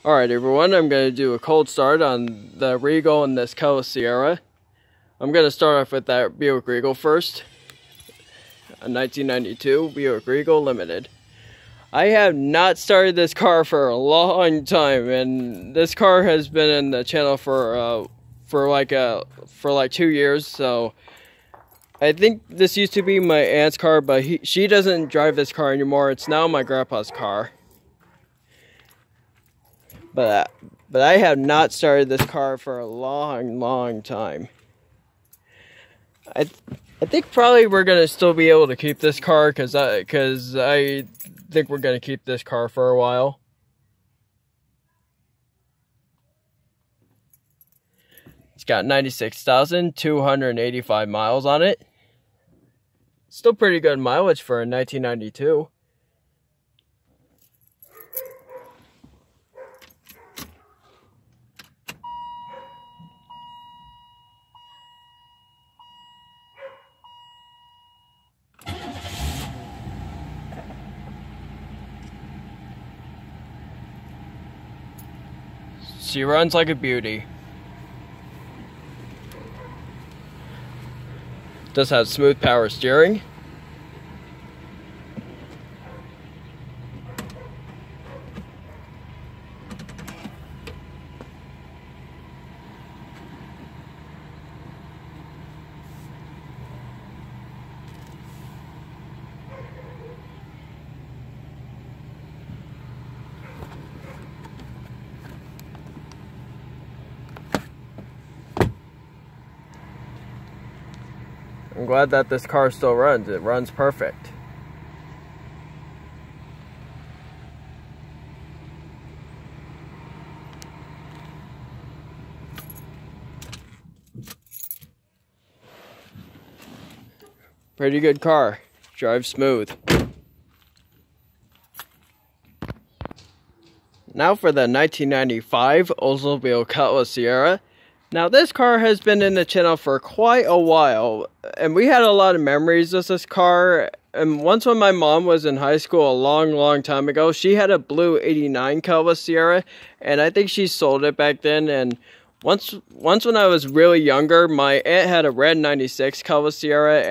Alright everyone, I'm going to do a cold start on the Regal and this Cutlass Ciera. I'm going to start off with that Buick Regal first. A 1992 Buick Regal Limited. I have not started this car for a long time, and this car has been in the channel for like 2 years, so I think this used to be my aunt's car, but she doesn't drive this car anymore. It's now my grandpa's car. But I have not started this car for a long time. I think probably we're gonna still be able to keep this car because I think we're gonna keep this car for a while. It's got 96,285 miles on it. Still pretty good mileage for a 1992. She runs like a beauty. Does have smooth power steering. I'm glad that this car still runs. It runs perfect. Pretty good car. Drives smooth. Now for the 1995 Oldsmobile Cutlass Ciera. Now this car has been in the channel for quite a while, and we had a lot of memories of this car. And once when my mom was in high school a long time ago, she had a blue 89 Cutlass Ciera, and I think she sold it back then. And once when I was really younger, my aunt had a red 96 Cutlass Ciera,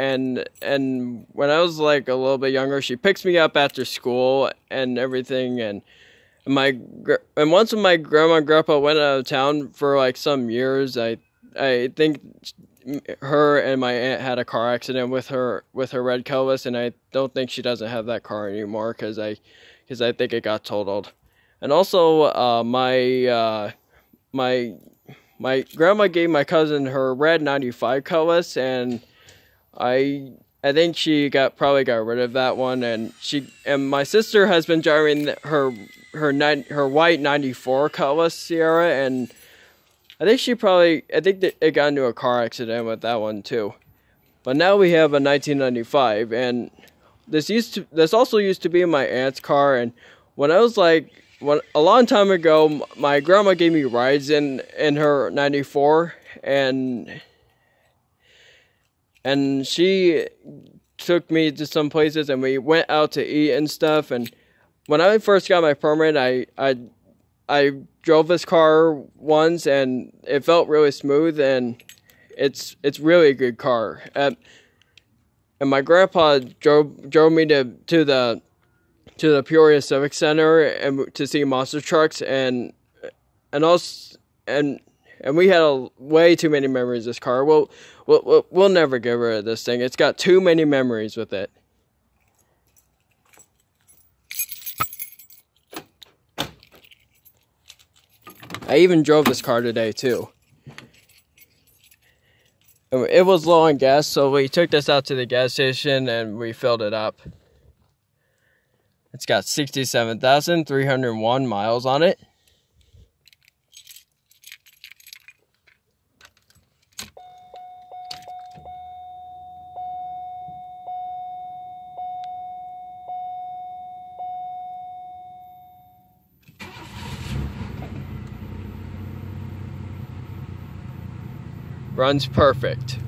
and when I was like a little bit younger, she picks me up after school and everything. And once when my grandma and grandpa went out of town for like some years, I think her and my aunt had a car accident with her red Cutlass, and I don't think she doesn't have that car anymore because I think it got totaled. And also my grandma gave my cousin her red 95 Cutlass, and I think she probably got rid of that one, and my sister has been driving her white 94 Cutlass Ciera, and I think that it got into a car accident with that one too. But now we have a 1995, and this also used to be my aunt's car. And a long time ago, my grandma gave me rides in her 94, and she took me to some places, and we went out to eat and stuff. And when I first got my permit, I drove this car once, and it felt really smooth, and it's really a good car. And my grandpa drove me to the Peoria Civic Center and to see monster trucks, and we had way too many memories of this car. We'll never get rid of this thing. It's got too many memories with it. I even drove this car today too. It was low on gas, so we took this out to the gas station and we filled it up. It's got 67,301 miles on it. Runs perfect.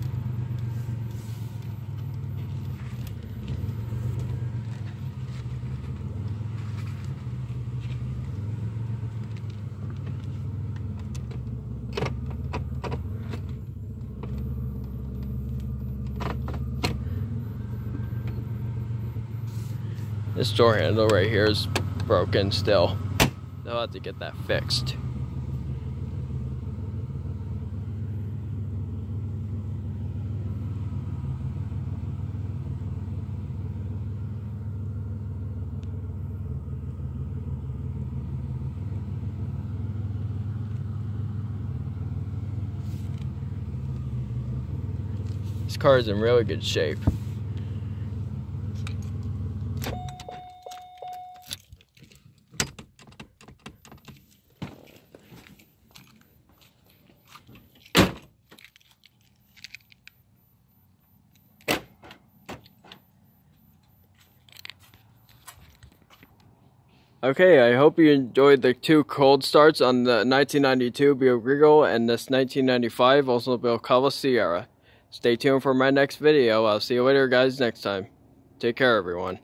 This door handle right here is broken still. They'll have to get that fixed. This car is in really good shape. Okay, I hope you enjoyed the two cold starts on the 1992 Buick Regal and this 1995 Oldsmobile Cutlass Ciera. Stay tuned for my next video. I'll see you later guys next time. Take care everyone.